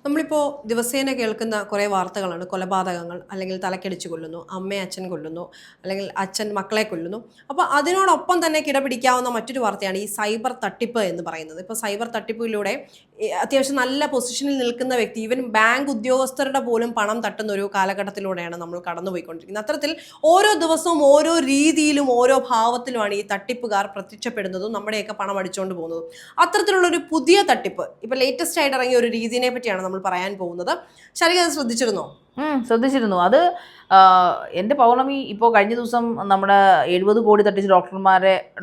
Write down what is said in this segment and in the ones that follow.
നമ്മളിപ്പോൾ ദിവസേന കേൾക്കുന്ന കുറേ വാർത്തകളാണ്. കൊലപാതകങ്ങൾ, അല്ലെങ്കിൽ തലക്കടിച്ച് കൊല്ലുന്നു, അമ്മയെ അച്ഛൻ കൊല്ലുന്നു, അല്ലെങ്കിൽ അച്ഛൻ മക്കളെ കൊല്ലുന്നു. അപ്പോൾ അതിനോടൊപ്പം തന്നെ കിടപിടിക്കാവുന്ന മറ്റൊരു വാർത്തയാണ് ഈ സൈബർ തട്ടിപ്പ് എന്ന് പറയുന്നത്. ഇപ്പോൾ സൈബർ തട്ടിപ്പിലൂടെ അത്യാവശ്യം നല്ല പൊസിഷനിൽ നിൽക്കുന്ന വ്യക്തി, ഈവൻ ബാങ്ക് ഉദ്യോഗസ്ഥരുടെ പോലും പണം തട്ടുന്ന ഒരു കാലഘട്ടത്തിലൂടെയാണ് നമ്മൾ കടന്നുപോയിക്കൊണ്ടിരിക്കുന്നത്. അത്തരത്തിൽ ഓരോ ദിവസവും ഓരോ രീതിയിലും ഓരോ ഭാവത്തിലുമാണ് ഈ തട്ടിപ്പുകാർ പ്രത്യക്ഷപ്പെടുന്നതും നമ്മുടെയൊക്കെ പണം അടിച്ചുകൊണ്ട് പോകുന്നതും. അത്തരത്തിലുള്ളൊരു പുതിയ തട്ടിപ്പ് ഇപ്പോൾ ലേറ്റസ്റ്റ് ആയിട്ട് ഇറങ്ങിയ ഒരു രീതിയെ പറ്റിയാണ് നമ്മൾ പറയാൻ പോകുന്നത്. ശരിക്കും അത് ശ്രദ്ധിച്ചിരുന്നോ? ശ്രദ്ധിച്ചിരുന്നു. അത് എൻ്റെ പൗർണമി ഇപ്പോൾ കഴിഞ്ഞ ദിവസം നമ്മുടെ 70 കോടി തട്ടിച്ച്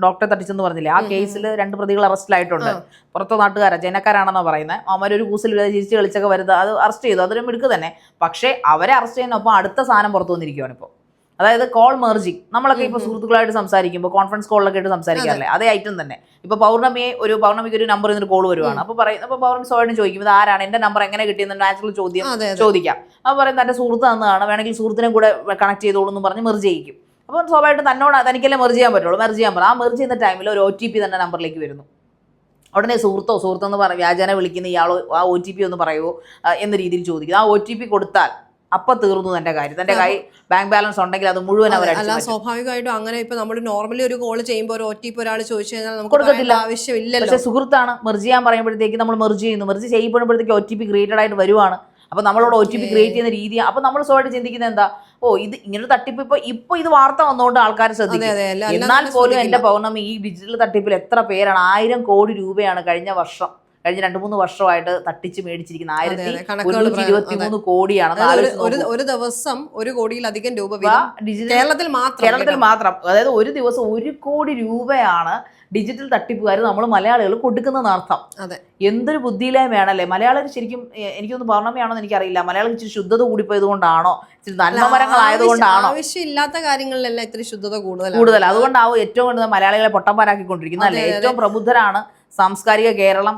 ഡോക്ടറെ തട്ടിച്ചെന്ന് പറഞ്ഞില്ലേ, ആ കേസിൽ 2 പ്രതികൾ അറസ്റ്റിലായിട്ടുണ്ട്. പുറത്തെ നാട്ടുകാരാ, ജനക്കാരാണെന്നാണ് പറയുന്നത്. അവരൊരു കൂസിൽ ചിരിച്ച് കളിച്ചൊക്കെ വരുന്നത്, അത് അറസ്റ്റ് ചെയ്തു. അതൊരു മിടുക്ക് തന്നെ. പക്ഷേ അവരെ അറസ്റ്റ് ചെയ്യുന്നൊപ്പം അടുത്ത സാധനം പുറത്തു വന്നിരിക്കുകയാണ് ഇപ്പോൾ. അതായത് കോൾ മെർജിങ്. നമ്മളൊക്കെ ഇപ്പോൾ സുഹൃത്തുക്കളായിട്ട് സംസാരിക്കുമ്പോൾ കോൺഫറൻസ് കോളിലൊക്കെ ആയിട്ട് സംസാരിക്കാറില്ലേ, അതേ ഐറ്റം തന്നെ. ഇപ്പോൾ പൗർണമിക്ക് ഒരു നമ്പറിൽ നിന്ന് കോൾ വരുവാണ്. അപ്പോൾ പൗർണമി സ്വയം ചോദിക്കും, ഇത് ആരാണ്, എൻ്റെ നമ്പർ എങ്ങനെ കിട്ടിയെന്ന് നാച്ചുറൽ ചോദ്യം ചോദിക്കാം. അപ്പോൾ പറയും തൻ്റെ സുഹൃത്ത് തന്നതാണ്, വേണമെങ്കിൽ സുഹൃത്തിനെ കൂടെ കണക്ട് ചെയ്തോളൂ എന്ന് പറഞ്ഞ് മെർജ് ചെയ്യിക്കും. അപ്പോൾ സ്വാഭാവികമായിട്ട് തനിക്കല്ലേ മെർജ് ചെയ്യാൻ പറ്റുള്ളൂ. മെർജ് ചെയ്യാൻ പറയും. ആ മെർജ് ചെയ്യുന്ന ടൈമിൽ ഒരു OTP തന്നെ നമ്പറിലേക്ക് വരുന്നു. ഉടനെ സുഹൃത്തെന്ന് വ്യാജന വിളിക്കുന്ന ഇയാളോ ആ OTP ഒന്ന് പറയുമോ എന്ന രീതിയിൽ ചോദിക്കുന്നു. ആ OTP കൊടുത്താൽ അപ്പം തീർന്നു തന്റെ കാര്യം. തന്റെ കൈ ബാങ്ക് ബാലൻസ് ഉണ്ടെങ്കിൽ അത് മുഴുവൻ അല്ല, സ്വാഭാവികമായിട്ടും അങ്ങനെ. ഇപ്പൊ നമ്മൾ നോർമലി ഒരു കോൾ ചെയ്യുമ്പോൾ ഒരു OTP ഒരാൾ ചോദിച്ചു കഴിഞ്ഞാൽ നമുക്ക് കൊടുക്കത്തില്ല, ആവശ്യമില്ലല്ലോ. പക്ഷേ സുഹൃത്താണ് മെർജ് ചെയ്യാൻ പറയുമ്പോഴത്തേക്ക് നമ്മൾ മെർജ് ചെയ്യുന്നു. മെർജ് ചെയ്യുമ്പോഴത്തേക്ക് OTP ക്രിയേറ്റഡ് ആയിട്ട് വരുവാണ്. അപ്പൊ നമ്മളോട് OTP ക്രിയേറ്റ് ചെയ്യുന്ന രീതി. അപ്പൊ നമ്മൾ സ്വയമായിട്ട് ചിന്തിക്കുന്നത് എന്താ, ഇത് ഇങ്ങനൊരു തട്ടിപ്പ് ഇപ്പൊ ഇത് വാർത്ത വന്നുകൊണ്ട് ആൾക്കാർ ശ്രദ്ധിക്കും. എന്നാൽ പോലും എന്റെ പൗർണമി, ഈ ഡിജിറ്റൽ തട്ടിപ്പിൽ എത്ര പേരാണ്, 1000 കോടി രൂപയാണ് കഴിഞ്ഞ 2-3 വർഷമായിട്ട് തട്ടിച്ച് മേടിച്ചിരിക്കുന്ന. 1123 കോടിയാണ്. ഒരു ദിവസം 1 കോടിയിലധികം രൂപ കേരളത്തിൽ മാത്രം. അതായത് ഒരു ദിവസം 1 കോടി രൂപയാണ് ഡിജിറ്റൽ തട്ടിപ്പുകാർ നമ്മൾ മലയാളികൾ കൊടുക്കുന്നതെന്ന് അർത്ഥം. എന്തൊരു ബുദ്ധിയില്ലായ്മയാണല്ലേ മലയാളികൾ. ശരിക്കും എനിക്കൊന്ന് പൗർണമിയാണോ എനിക്കറിയില്ല, മലയാളികൾ ഇച്ചിരി ശുദ്ധത കൂടിപ്പോയത് കൊണ്ടാണോ, ഇച്ചിരി നന്മമരങ്ങളായതുകൊണ്ടാണോ, ആവശ്യമില്ലാത്ത കാര്യങ്ങളിലെല്ലാം ഇത്തിരി ശുദ്ധത കൂടുതൽ. അതുകൊണ്ടാവും ഏറ്റവും കൂടുതൽ മലയാളികളെ പൊട്ടന്മാരാക്കിക്കൊണ്ടിരിക്കുന്നത് അല്ലേ. ഏറ്റവും പ്രബുദ്ധരാണ്, സാംസ്കാരിക കേരളം,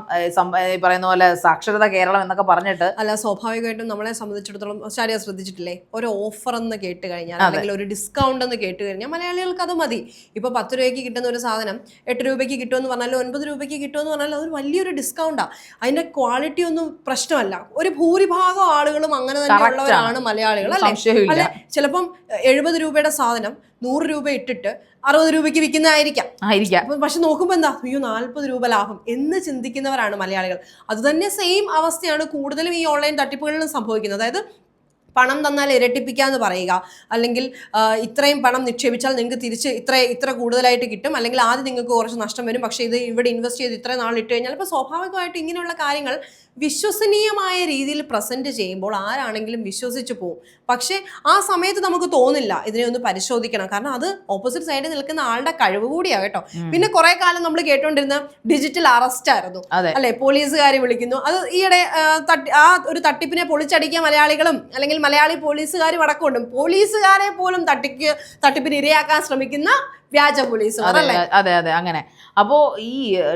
പറയുന്ന പോലെ സാക്ഷരത കേരളം എന്നൊക്കെ പറഞ്ഞിട്ട്. അല്ല, സ്വാഭാവികമായിട്ടും നമ്മളെ സംബന്ധിച്ചിടത്തോളം ശരിയാ ശ്രദ്ധിച്ചിട്ടില്ലേ, ഒരു ഓഫർ എന്ന് കേട്ട് കഴിഞ്ഞാൽ, അല്ലെങ്കിൽ ഒരു ഡിസ്കൗണ്ട് എന്ന് കേട്ട് കഴിഞ്ഞാൽ മലയാളികൾക്ക് അത് മതി. ഇപ്പൊ 10 രൂപയ്ക്ക് കിട്ടുന്ന ഒരു സാധനം 8 രൂപയ്ക്ക് കിട്ടുമെന്ന് പറഞ്ഞാൽ, 9 രൂപയ്ക്ക് കിട്ടുമെന്ന് പറഞ്ഞാൽ അതൊരു വലിയൊരു ഡിസ്കൗണ്ടാണ്. അതിന്റെ ക്വാളിറ്റി ഒന്നും പ്രശ്നമല്ല. ഒരു ഭൂരിഭാഗം ആളുകളും അങ്ങനെ തന്നെയുള്ളവരാണ് മലയാളികൾ, അല്ലെ? ചിലപ്പം 70 രൂപയുടെ സാധനം 100 രൂപ ഇട്ടിട്ട് 60 രൂപയ്ക്ക് വിൽക്കുന്നതായിരിക്കാം. പക്ഷെ നോക്കുമ്പോൾ എന്താ, 40 രൂപ ലാഭം എന്ന് ചിന്തിക്കുന്നവരാണ് മലയാളികൾ. അത് തന്നെ സെയിം അവസ്ഥയാണ് കൂടുതലും ഈ ഓൺലൈൻ തട്ടിപ്പുകളിലും സംഭവിക്കുന്നത്. അതായത് പണം തന്നാൽ ഇരട്ടിപ്പിക്കാന്ന് പറയുക, അല്ലെങ്കിൽ ഇത്രയും പണം നിക്ഷേപിച്ചാൽ നിങ്ങൾക്ക് തിരിച്ച് ഇത്ര കൂടുതലായിട്ട് കിട്ടും, അല്ലെങ്കിൽ ആദ്യം നിങ്ങൾക്ക് കുറച്ച് നഷ്ടം വരും, പക്ഷേ ഇത് ഇവിടെ ഇൻവെസ്റ്റ് ചെയ്ത് ഇത്ര നാൾ ഇട്ട് കഴിഞ്ഞാൽ. ഇപ്പോൾ സ്വാഭാവികമായിട്ടും ഇങ്ങനെയുള്ള കാര്യങ്ങൾ വിശ്വസനീയമായ രീതിയിൽ പ്രസന്റ് ചെയ്യുമ്പോൾ ആരാണെങ്കിലും വിശ്വസിച്ച് പോകും. പക്ഷേ ആ സമയത്ത് നമുക്ക് തോന്നില്ല ഇതിനെ ഒന്ന് പരിശോധിക്കണം, കാരണം അത് ഓപ്പോസിറ്റ് സൈഡിൽ നിൽക്കുന്ന ആളുടെ കഴിവ് കൂടിയാണ് കേട്ടോ. പിന്നെ കുറെ കാലം നമ്മൾ കേട്ടോണ്ടിരുന്ന ഡിജിറ്റൽ അറസ്റ്റ് ആയിരുന്നു, അല്ലെ? പോലീസുകാരെ വിളിക്കുന്നു. അത് ഈയിടെ ആ ഒരു തട്ടിപ്പിനെ പൊളിച്ചടിക്കാൻ മലയാളികളും, അല്ലെങ്കിൽ മലയാളി പോലീസുകാരും അടക്കമുണ്ട്. പോലീസുകാരെ പോലും തട്ടിപ്പിന് ഇരയാക്കാൻ ശ്രമിക്കുന്ന വ്യാജ പോലീസ്. അതെ, അങ്ങനെ. അപ്പോൾ ഈ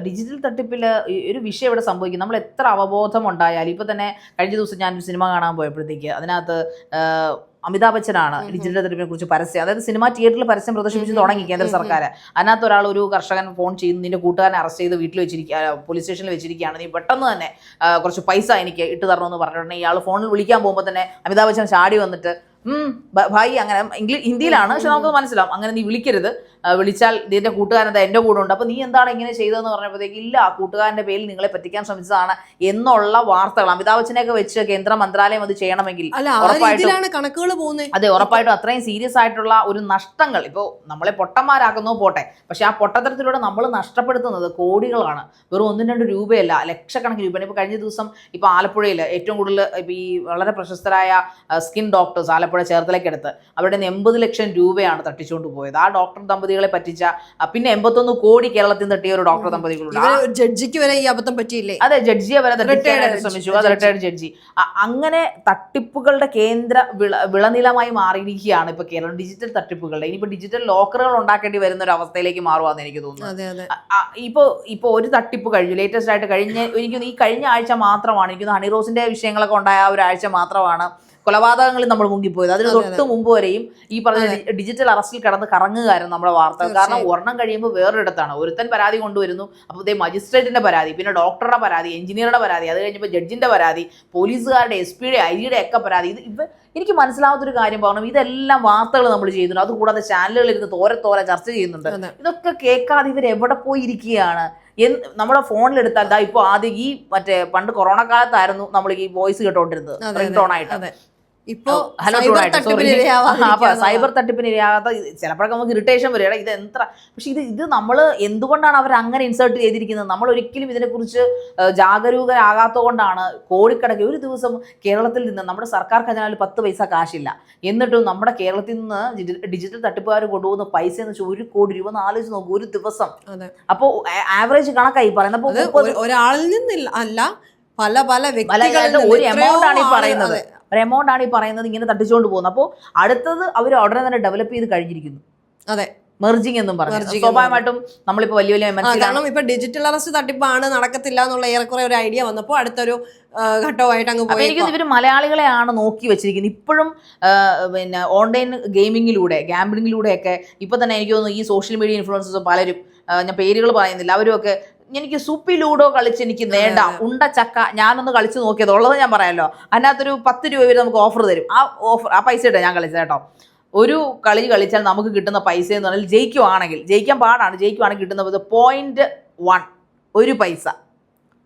ഡിജിറ്റൽ തട്ടിപ്പിൽ ഒരു വിഷയം ഇവിടെ സംഭവിക്കും. നമ്മൾ എത്ര അവബോധം ഉണ്ടായാലും, ഇപ്പൊ തന്നെ കഴിഞ്ഞ ദിവസം ഞാനൊരു സിനിമ കാണാൻ പോയപ്പോഴത്തേക്ക് അതിനകത്ത് അമിതാഭ് ബച്ചനാണ് ഡിജിറ്റൽ തട്ടിപ്പിനെ കുറിച്ച് പരസ്യം, അതായത് സിനിമ തിയേറ്ററിൽ പരസ്യം പ്രദർശിപ്പിച്ച് തുടങ്ങി കേന്ദ്ര സർക്കാർ. അതിനകത്ത് ഒരു കർഷകൻ ഫോൺ ചെയ്യുന്നു, നിന്റെ കൂട്ടുകാരനെ അറസ്റ്റ് ചെയ്ത് വീട്ടിൽ വെച്ചിരിക്കുക, പോലീസ് സ്റ്റേഷനിൽ വെച്ചിരിക്കുകയാണ്, നീ പെട്ടെന്ന് തന്നെ കുറച്ച് പൈസ എനിക്ക് ഇട്ട് തരണമെന്ന് പറഞ്ഞിട്ടുണ്ടെങ്കിൽ ഇയാൾ ഫോണിൽ വിളിക്കാൻ പോകുമ്പോൾ തന്നെ അമിതാഭ് ബച്ചൻ ചാടി വന്നിട്ട് ഭായി, അങ്ങനെ ഹിന്ദിയിലാണ്, പക്ഷെ നമുക്ക് മനസ്സിലാവും, അങ്ങനെ നീ വിളിക്കരുത്, വിളിച്ചാൽ ഇതിന്റെ കൂട്ടുകാരൻ എൻ്റെ കൂടെ ഉണ്ട്, അപ്പൊ നീ എന്താണ് ഇങ്ങനെ ചെയ്തതെന്ന് പറഞ്ഞപ്പോഴത്തേക്ക്, ഇല്ല, കൂട്ടുകാരന്റെ പേരിൽ നിങ്ങളെ പറ്റിക്കാൻ ശ്രമിച്ചതാണ് എന്നുള്ള വാർത്തകൾ. അമിതാഭ് ബച്ചനെയൊക്കെ വെച്ച് കേന്ദ്ര മന്ത്രാലയം അത് ചെയ്യണമെങ്കിൽ ഉറപ്പായിട്ടും അത്രയും സീരിയസ് ആയിട്ടുള്ള ഒരു നഷ്ടങ്ങൾ, ഇപ്പോൾ നമ്മളെ പൊട്ടന്മാരാക്കുന്നോ പോട്ടെ, പക്ഷെ ആ പൊട്ടത്തരത്തിലൂടെ നമ്മൾ നഷ്ടപ്പെടുത്തുന്നത് കോടികളാണ്. വെറും 1-2 രൂപയല്ല, ലക്ഷക്കണക്കിന് രൂപയാണ്. ഇപ്പൊ കഴിഞ്ഞ ദിവസം ഇപ്പൊ ആലപ്പുഴയിൽ ഏറ്റവും കൂടുതൽ ഇപ്പൊ ഈ വളരെ പ്രശസ്തരായ സ്കിൻ ഡോക്ടേഴ്സ് ആലപ്പുഴ ചേർത്തലയ്ക്കടുത്ത് അവരുടെ 80 ലക്ഷം രൂപയാണ് തട്ടിച്ചുകൊണ്ട് പോയത്. ആ ഡോക്ടർ ദമ്പതികളെ പറ്റിച്ച, പിന്നെ 81 കോടി കേരളത്തിൽ നിന്ന് തട്ടിയ ഒരു ഡോക്ടർ ദമ്പതികളുണ്ട്. ജഡ്ജിക്ക് വരെ ഈ അബദ്ധം പറ്റിയില്ലേ? അതെ, ജഡ്ജിയെ വരെ ശ്രമിച്ചു. അത് റിട്ടയർഡ് ജഡ്ജി. അങ്ങനെ തട്ടിപ്പുകളുടെ കേന്ദ്ര വിളനിലമായി മാറിയിരിക്കുകയാണ് ഇപ്പൊ കേരളം ഡിജിറ്റൽ തട്ടിപ്പുകളുടെ. ഇനിയിപ്പോ ഡിജിറ്റൽ ലോക്കറുകൾ ഉണ്ടാക്കേണ്ടി വരുന്ന ഒരു അവസ്ഥയിലേക്ക് മാറുവാന്ന് എനിക്ക് തോന്നുന്നു. ഇപ്പൊ ഒരു തട്ടിപ്പ് കഴിഞ്ഞു, ലേറ്റസ്റ്റ് ആയിട്ട് ഈ കഴിഞ്ഞ ആഴ്ച മാത്രമാണ്, എനിക്ക് ഹണി റോസിന്റെ വിഷയങ്ങളൊക്കെ ഉണ്ടായ ഒരാഴ്ച മാത്രമാണ് കൊലപാതകങ്ങളിൽ നമ്മൾ മുങ്ങിപ്പോയത്. അതിന് തൊട്ട് മുമ്പ് വരെയും ഈ പറഞ്ഞ ഡിജിറ്റൽ അറസ്റ്റിൽ കിടന്ന് കറങ്ങുകയായിരുന്നു നമ്മുടെ വാർത്ത. കാരണം ഒരെണ്ണം കഴിയുമ്പോൾ വേറൊരിടത്താണ്. ഒരുത്തൻ പരാതി കൊണ്ടുവരുന്നു, അപ്പോൾ ഇതേ മജിസ്ട്രേറ്റിന്റെ പരാതി, പിന്നെ ഡോക്ടറുടെ പരാതി, എഞ്ചിനീയറുടെ പരാതി, അത് കഴിഞ്ഞപ്പോൾ ജഡ്ജിന്റെ പരാതി, പോലീസുകാരുടെ, SP-യുടെ, IG-യുടെ ഒക്കെ പരാതി. ഇത് എനിക്ക് മനസ്സിലാവാത്തൊരു കാര്യം പറഞ്ഞു, ഇതെല്ലാം വാർത്തകൾ നമ്മൾ ചെയ്യുന്നുണ്ട്. അതുകൂടാതെ ചാനലുകളിൽ ഇരുന്ന് തോരെ ചർച്ച ചെയ്യുന്നുണ്ട്. ഇതൊക്കെ കേൾക്കാതെ ഇവർ എവിടെ പോയി ഇരിക്കുകയാണ്? നമ്മുടെ ഫോണിലെടുത്താൽ ഇപ്പോൾ ആദ്യം ഈ മറ്റേ പണ്ട് കൊറോണ കാലത്തായിരുന്നു നമ്മൾ ഈ വോയിസ് കേട്ടോണ്ടിരുന്നത് റിംഗ് ടോൺ ആയിട്ട്. ഇപ്പൊ ഹലോ സൈബർ തട്ടിപ്പിന് ഇരയാകാത്ത ചിലപ്പോഴൊക്കെ നമുക്ക് ഇറിറ്റേഷൻ വരിക, ഇത് എന്താ. പക്ഷെ ഇത് നമ്മൾ എന്തുകൊണ്ടാണ് അവർ അങ്ങനെ ഇൻസേർട്ട് ചെയ്തിരിക്കുന്നത്? നമ്മൾ ഒരിക്കലും ഇതിനെക്കുറിച്ച് ജാഗരൂകരാകാത്തത് കൊണ്ടാണ് കോടിക്കണക്കിന് ഒരു ദിവസം കേരളത്തിൽ നിന്ന് നമ്മുടെ സർക്കാർ ഖജനാവിൽ 10 പൈസ കാശില്ല, എന്നിട്ടും നമ്മുടെ കേരളത്തിൽ നിന്ന് ഡിജിറ്റൽ തട്ടിപ്പുകാർ കൊണ്ടുപോകുന്ന പൈസ എന്ന് വെച്ചാൽ 1 കോടി രൂപ. ആലോചിച്ച് നോക്കും ഒരു ദിവസം. അപ്പോൾ ആവറേജ് കണക്കായി പറയുന്നത് ഒരാളിൽ നിന്നില്ല, അല്ല പല പല വ്യക്തികളിൽ ഒരു എമൗണ്ട് ആണ് ഈ പറയുന്നത്. ഇങ്ങനെ തട്ടിച്ചുകൊണ്ട് പോകുന്നത്. അപ്പോൾ അടുത്തത് അവർ ഉടനെ തന്നെ ഡെവലപ്പ് ചെയ്ത് കഴിഞ്ഞിരിക്കുന്നു. അതെ, മെർജിങ് എന്നും പറഞ്ഞു. സ്വാഭാവികമായിട്ടും നമ്മളിപ്പോൾ വലിയ കാരണം ഇപ്പൊ ഡിജിറ്റൽ അറസ്റ്റ് തട്ടിപ്പാണ് നടക്കത്തില്ല എന്നുള്ള ഏറെക്കുറെ ഒരു ഐഡിയ വന്നപ്പോൾ അടുത്തൊരു ഘട്ടമായിട്ട് അങ്ങ് പോയി. എനിക്ക് ഇവർ മലയാളികളെയാണ് നോക്കി വെച്ചിരിക്കുന്നത് ഇപ്പോഴും. പിന്നെ ഓൺലൈൻ ഗാംബ്ലിങ്ങിലൂടെ ഒക്കെ ഇപ്പൊ തന്നെ എനിക്ക് തോന്നുന്നു ഈ സോഷ്യൽ മീഡിയ ഇൻഫ്ലുവൻസേഴ്സ് പലരും, ഞാൻ പേരുകൾ പറയുന്നില്ല, അവരും ഒക്കെ എനിക്ക് സൂപ്പി ലൂഡോ കളിച്ച് എനിക്ക് നേടാം, ഉണ്ട ചക്ക, ഞാനൊന്ന് കളിച്ച് നോക്കിയത് ഉള്ളത് ഞാൻ പറയാമല്ലോ. അതിനകത്തൊരു 10 രൂപ വരെ നമുക്ക് ഓഫർ തരും. ആ പൈസ ഇട്ടാ ഞാൻ കളിച്ചത് കേട്ടോ. ഒരു കളി കളിച്ചാൽ നമുക്ക് കിട്ടുന്ന പൈസ എന്ന് പറഞ്ഞാൽ ജയിക്കാൻ പാടാണ്, ജയിക്കുവാണെങ്കിൽ കിട്ടുന്നത് 0.1 1 പൈസ,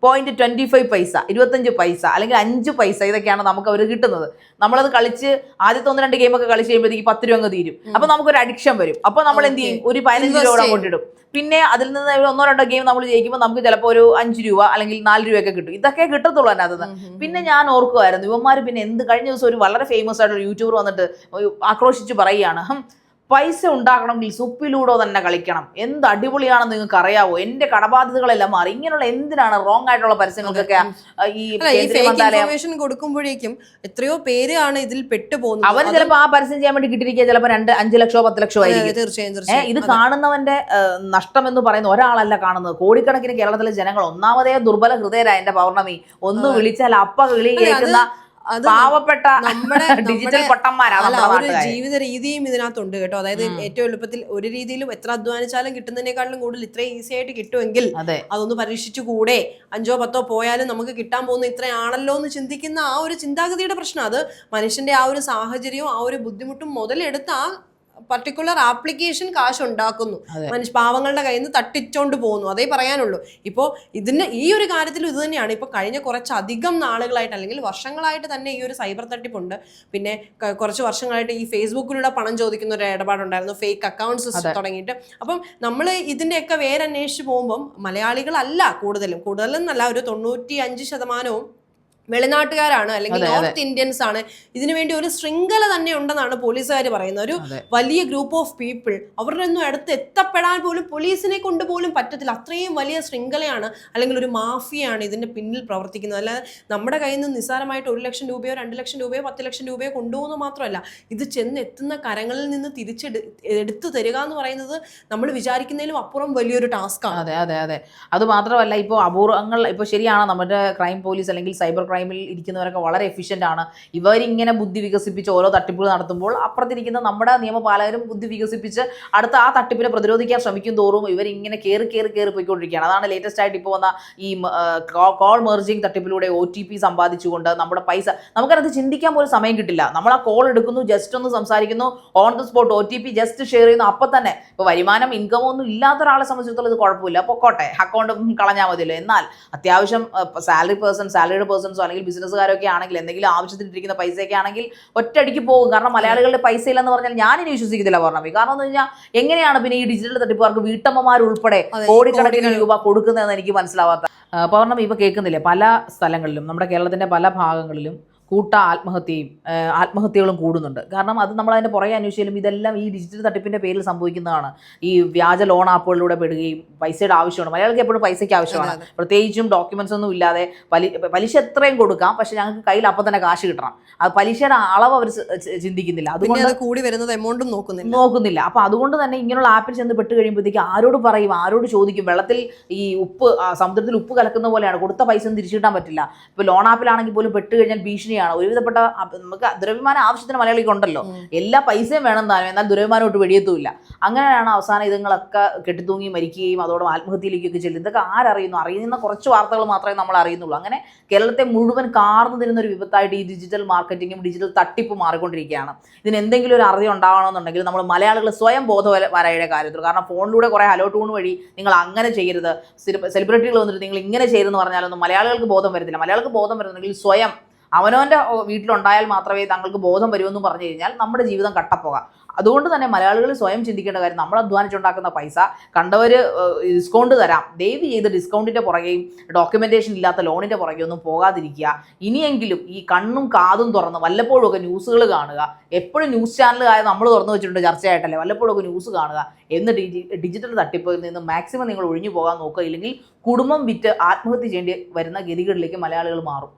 0.25 പൈസ, 25 പൈസ, അല്ലെങ്കിൽ 5 പൈസ, ഇതൊക്കെയാണ് നമുക്ക് അവർ കിട്ടുന്നത്. നമ്മളത് കളിച്ച് ആദ്യത്തെ 1-2 ഗെയിമൊക്കെ കളിച്ച് കഴിയുമ്പോഴത്തേക്ക് 10 രൂപ അങ്ങ് തീരും. അപ്പൊ നമുക്കൊരു അഡിക്ഷൻ വരും. അപ്പൊ നമ്മൾ എന്ത് ചെയ്യും? ഒരു 15 രൂപ അങ്ങോട്ടിടും. പിന്നെ അതിൽ നിന്ന് 1-2 ഗെയിം നമ്മൾ ജയിക്കുമ്പോൾ നമുക്ക് ചിലപ്പോൾ ഒരു 5 രൂപ അല്ലെങ്കിൽ 4 രൂപയൊക്കെ കിട്ടും. ഇതൊക്കെ കിട്ടത്തുള്ളൂ അതിനകത്ത്. പിന്നെ ഞാൻ ഓർക്കുമായിരുന്നു ഇവന്മാർ പിന്നെ കഴിഞ്ഞ ദിവസം ഒരു വളരെ ഫേമസ് ആയിട്ടുള്ള യൂട്യൂബർ വന്നിട്ട് ആക്രോശിച്ച് പറയുകയാണ്, പൈസ ഉണ്ടാക്കണമെങ്കിൽ സുപ്പിലൂടോ തന്നെ കളിക്കണം, എന്ത് അടിപൊളിയാണെന്ന് നിങ്ങൾക്ക് അറിയാവോ, എന്റെ കടബാധ്യതകളെല്ലാം മാറി. ഇങ്ങനെയുള്ള എന്തിനാണ് റോങ് ആയിട്ടുള്ള പരസ്യങ്ങൾക്കൊക്കെ ഈ ഇൻഫർമേഷൻ കൊടുക്കുമ്പോഴേക്കും എത്രയോ പേരാണ് ഇതിൽ പെട്ടുപോകുന്നത്. അവന് ചിലപ്പോൾ ആ പരസ്യം ചെയ്യാൻ വേണ്ടി കിട്ടിയിരിക്കുക ചിലപ്പോൾ 5 ലക്ഷമോ 10 ലക്ഷമോ ആയിരിക്കും. തീർച്ചയായും ഇത് കാണുന്നവന്റെ നഷ്ടം എന്ന് പറയുന്ന ഒരാളല്ല കാണുന്നത്, കോടിക്കണക്കിന് കേരളത്തിലെ ജനങ്ങൾ. ഒന്നാമതേ ദുർബല ഹൃദയരായ എന്റെ പൗർണമി, ഒന്ന് വിളിച്ചാൽ അപ്പ വിളി കേൾക്കുന്ന പാവപ്പെട്ട ഡിജിറ്റൽ പൊട്ടന്മാരാണ്. ജീവിത രീതിയും ഇതിനകത്തുണ്ട് കേട്ടോ. അതായത് ഏറ്റവും എളുപ്പത്തിൽ ഒരു രീതിയിലും എത്ര അധ്വാനിച്ചാലും കിട്ടുന്നതിനേക്കാളും കൂടുതൽ ഇത്രയും ഈസി ആയിട്ട് കിട്ടുമെങ്കിൽ അതൊന്ന് പരീക്ഷിച്ചുകൂടെ, 5-10 പോയാലും നമുക്ക് കിട്ടാൻ പോകുന്ന ഇത്രയാണല്ലോ എന്ന് ചിന്തിക്കുന്ന ആ ഒരു ചിന്താഗതിയുടെ പ്രശ്നം. അത് മനുഷ്യന്റെ ആ ഒരു സാഹചര്യവും ആ ഒരു ബുദ്ധിമുട്ടും മുതലെടുത്ത് ആ പർട്ടിക്കുലർ ആപ്ലിക്കേഷൻ കാശ് ഉണ്ടാക്കുന്നു, പാവങ്ങളുടെ കയ്യിൽ നിന്ന് തട്ടിച്ചോണ്ട് പോകുന്നു. അതേ പറയാനുള്ളൂ. ഇപ്പോൾ ഈ ഒരു കാര്യത്തിൽ ഇത് തന്നെയാണ്. ഇപ്പോൾ കഴിഞ്ഞ കുറച്ചധികം നാളുകളായിട്ട് അല്ലെങ്കിൽ വർഷങ്ങളായിട്ട് തന്നെ ഈ ഒരു സൈബർ തട്ടിപ്പുണ്ട്. പിന്നെ കുറച്ച് വർഷങ്ങളായിട്ട് ഈ ഫേസ്ബുക്കിലൂടെ പണം ചോദിക്കുന്ന ഒരു ഇടപാടുണ്ടായിരുന്നു, ഫേക്ക് അക്കൗണ്ട്സ് തുടങ്ങിയിട്ട്. അപ്പം നമ്മൾ ഇതിൻ്റെയൊക്കെ വേരന്വേഷിച്ച് പോകുമ്പം മലയാളികളല്ല കൂടുതലെന്നല്ല, ഒരു 95% വെളിനാട്ടുകാരാണ് അല്ലെങ്കിൽ നോർത്ത് ഇന്ത്യൻസ് ആണ്. ഇതിനുവേണ്ടി ഒരു ശൃംഖല തന്നെ ഉണ്ടെന്നാണ് പോലീസുകാർ പറയുന്നത്. ഒരു വലിയ ഗ്രൂപ്പ് ഓഫ് പീപ്പിൾ, അവരുടെ ഒന്നും അടുത്ത് എത്തപ്പെടാൻ പോലും പോലീസിനെ കൊണ്ട് പോലും പറ്റത്തില്ല. അത്രയും വലിയ ശൃംഖലയാണ് അല്ലെങ്കിൽ ഒരു മാഫിയാണ് ഇതിന്റെ പിന്നിൽ പ്രവർത്തിക്കുന്നത്. അല്ലാതെ നമ്മുടെ കയ്യിൽ നിന്ന് നിസ്സാരമായിട്ട് 1 ലക്ഷം രൂപയോ 2 ലക്ഷം രൂപയോ 10 ലക്ഷം രൂപയോ കൊണ്ടുപോകുന്നത് മാത്രമല്ല, ഇത് എത്തുന്ന കരങ്ങളിൽ നിന്ന് എടുത്തു തരിക എന്ന് പറയുന്നത് നമ്മൾ വിചാരിക്കുന്നതിലും അപ്പുറം വലിയൊരു ടാസ്ക്കാണ്. അതെ അതെ അതെ. അത് മാത്രമല്ല, ഇപ്പോൾ അപൂർവങ്ങൾ, ഇപ്പോൾ ശരിയാണ് നമ്മുടെ ക്രൈം പോലീസ് അല്ലെങ്കിൽ സൈബർ ക്രൈമിൽ ഇരിക്കുന്നവരൊക്കെ വളരെ എഫിഷ്യൻ്റ് ആണ്. ഇവരിങ്ങനെ ബുദ്ധി വികസിപ്പിച്ച് ഓരോ തട്ടിപ്പുകൾ നടത്തുമ്പോൾ അപ്പുറത്തിരിക്കുന്ന നമ്മുടെ നിയമപാലകരും ബുദ്ധി വികസിപ്പിച്ച് അടുത്ത ആ തട്ടിപ്പിനെ പ്രതിരോധിക്കാൻ ശ്രമിക്കും തോറും ഇവരിങ്ങനെ കയറി പോയിക്കൊണ്ടിരിക്കുകയാണ്. അതാണ് ലേറ്റസ്റ്റ് ആയിട്ട് ഇപ്പോൾ വന്ന ഈ കോൾ മെർജിങ് തട്ടിപ്പിലൂടെ OTP സമ്പാദിച്ചുകൊണ്ട് നമ്മുടെ പൈസ നമുക്കത് ചിന്തിക്കാൻ പോലും സമയം കിട്ടില്ല. നമ്മൾ ആ കോൾ എടുക്കുന്നു, ജസ്റ്റ് ഒന്ന് സംസാരിക്കുന്നു, on the spot OTP just share ചെയ്യുന്നു. അപ്പം തന്നെ ഇപ്പോൾ വരുമാനം ഇൻകമോ ഒന്നും ഇല്ലാത്ത ഒരാളെ സംബന്ധിച്ചിടത്തോളം ഇത് കുഴപ്പമില്ല, പൊക്കോട്ടെ, അക്കൗണ്ട് കളഞ്ഞാൽ മതിയല്ലോ. എന്നാൽ അത്യാവശ്യം സാലറിഡ് പേഴ്സൺസോ അല്ലെങ്കിൽ ബിസിനസ്സുകാരൊക്കെ ആണെങ്കിൽ എന്തെങ്കിലും ആവശ്യത്തിനിരിക്കുന്ന പൈസയൊക്കെ ആണെങ്കിൽ ഒറ്റയടിക്ക് പോകും. കാരണം മലയാളികളുടെ പൈസ ഇല്ലെന്ന് പറഞ്ഞാൽ ഞാനിനി വിശ്വസിക്കുന്നില്ല പറഞ്ഞത്. കാരണം എന്ന് വെച്ചാൽ എങ്ങനെയാണ് പിന്നെ ഈ ഡിജിറ്റൽ തട്ടിപ്പുകാർക്ക് വീട്ടമ്മമാരുൾപ്പെടെ കോടിക്കണക്കിന് രൂപ കൊടുക്കുന്നതെന്ന് എനിക്ക് മനസ്സിലാവാത്ത. പൗർണമി ഇപ്പോൾ കേൾക്കുന്നില്ലേ, പല സ്ഥലങ്ങളിലും നമ്മുടെ കേരളത്തിന്റെ പല ഭാഗങ്ങളിലും ആത്മഹത്യകളും കൂടുന്നുണ്ട്. കാരണം അത് നമ്മൾ അതിൻ്റെ പുറകെ അന്വേഷിച്ചാലും ഇതെല്ലാം ഈ ഡിജിറ്റൽ തട്ടിപ്പിൻ്റെ പേരിൽ സംഭവിക്കുന്നതാണ്. ഈ വ്യാജ ലോൺ ആപ്പുകളിലൂടെ പെടുകയും പൈസയുടെ ആവശ്യമാണ്. മലയാളിക്ക് എപ്പോഴും പൈസയ്ക്ക് ആവശ്യമാണ്, പ്രത്യേകിച്ചും ഡോക്യുമെന്റ്സ് ഒന്നും ഇല്ലാതെ. പലിശ എത്രയും കൊടുക്കാം, പക്ഷെ ഞങ്ങൾക്ക് കയ്യിൽ അപ്പം തന്നെ കാശ് കിട്ടണം. അത് പലിശയുടെ അളവ് അവർ ചിന്തിക്കുന്നില്ല, അതുകൊണ്ട് കൂടി വരുന്നത് എമൗണ്ടും നോക്കുന്നില്ല. അപ്പോൾ അതുകൊണ്ട് തന്നെ ഇങ്ങനെയുള്ള ആപ്പിൽ ചെന്ന് പെട്ട് കഴിയുമ്പോഴത്തേക്ക് ആരോട് പറയും, ആരോട് ചോദിക്കും? വെള്ളത്തിൽ ഈ സമുദ്രത്തിൽ ഉപ്പ് കലക്കുന്ന പോലെയാണ്. കൊടുത്ത പൈസ ഒന്നും തിരിച്ചു കിട്ടാൻ പറ്റില്ല. ഇപ്പോൾ ലോൺ ആപ്പിലാണെങ്കിൽ പോലും പെട്ട് കഴിഞ്ഞാൽ ഭീഷണി ഭീഷണിയാണ്. ഒരുവിധപ്പെട്ട നമുക്ക് ദുരഭിമാനം ആവശ്യത്തിന് മലയാളിക്ക് ഉണ്ടല്ലോ, എല്ലാ പൈസയും വേണം താനും, എന്നാൽ ദുരഭിമാനോട്ട് വെടിയെത്തുമില്ല. അങ്ങനെയാണ് അവസാനം ഇതുങ്ങളൊക്കെ കെട്ടിത്തൂങ്ങി മരിക്കുകയും അതോടെ ആത്മഹത്യയിലേക്കൊക്കെ ചെല്ലും. ഇതൊക്കെ ആരറിയുന്നു? അറിയുന്ന കുറച്ച് വാർത്തകൾ മാത്രമേ നമ്മൾ അറിയുന്നുള്ളൂ. അങ്ങനെ കേരളത്തെ മുഴുവൻ കാർന്നു തരുന്ന ഒരു വിപത്തായിട്ട് ഈ ഡിജിറ്റൽ മാർക്കറ്റിങ്ങും ഡിജിറ്റൽ തട്ടിപ്പ് മാറിക്കൊണ്ടിരിക്കുകയാണ്. ഇതിന് എന്തെങ്കിലും ഒരു അറിവ് ഉണ്ടാവണമെന്നുണ്ടെങ്കിൽ നമ്മൾ മലയാളികൾ സ്വയം ബോധവരായുടെ കാര്യത്തിൽ, കാരണം ഫോണിലൂടെ കുറേ ഹലോ ടൂൺ വഴി നിങ്ങൾ അങ്ങനെ ചെയ്യരുത്, സെലിബ്രിറ്റികൾ വന്നിട്ട് നിങ്ങൾ ഇങ്ങനെ ചെയ്തെന്ന് പറഞ്ഞാലൊന്നും മലയാളികൾക്ക് ബോധം വരത്തില്ല. മലയാളികൾക്ക് ബോധം വരുന്നുണ്ടെങ്കിൽ സ്വയം അവനവൻ്റെ വീട്ടിലുണ്ടായാൽ മാത്രമേ താങ്കൾക്ക് ബോധം വരുമെന്ന് പറഞ്ഞു കഴിഞ്ഞാൽ നമ്മുടെ ജീവിതം കട്ടപ്പോകാം. അതുകൊണ്ട് തന്നെ മലയാളികൾ സ്വയം ചിന്തിക്കേണ്ട കാര്യം, നമ്മൾ അധ്വാനിച്ചുണ്ടാക്കുന്ന പൈസ കണ്ടവർ ഡിസ്കൗണ്ട് തരാം, ദയവ് ചെയ്ത് ഡിസ്കൗണ്ടിൻ്റെ പുറകെയും ഡോക്യുമെൻറ്റേഷൻ ഇല്ലാത്ത ലോണിൻ്റെ പുറകെയും ഒന്നും പോകാതിരിക്കുക. ഇനിയെങ്കിലും ഈ കണ്ണും കാതും തുറന്ന് വല്ലപ്പോഴും ഒക്കെ ന്യൂസുകൾ കാണുക. എപ്പോഴും ന്യൂസ് ചാനലുകായ നമ്മൾ തുറന്നു വെച്ചിട്ടുണ്ട് ചർച്ചയായിട്ടല്ലേ, വല്ലപ്പോഴും ഒക്കെ ന്യൂസ് കാണുക. എന്നിട്ട് ഡിജിറ്റൽ തട്ടിപ്പിൽ നിന്ന് മാക്സിമം നിങ്ങൾ ഒഴിഞ്ഞു പോകാൻ നോക്കുക. ഇല്ലെങ്കിൽ കുടുംബം വിറ്റ് ആത്മഹത്യ ചെയ്യേണ്ടി വരുന്ന ഗതികളിലേക്ക് മലയാളികൾ മാറും.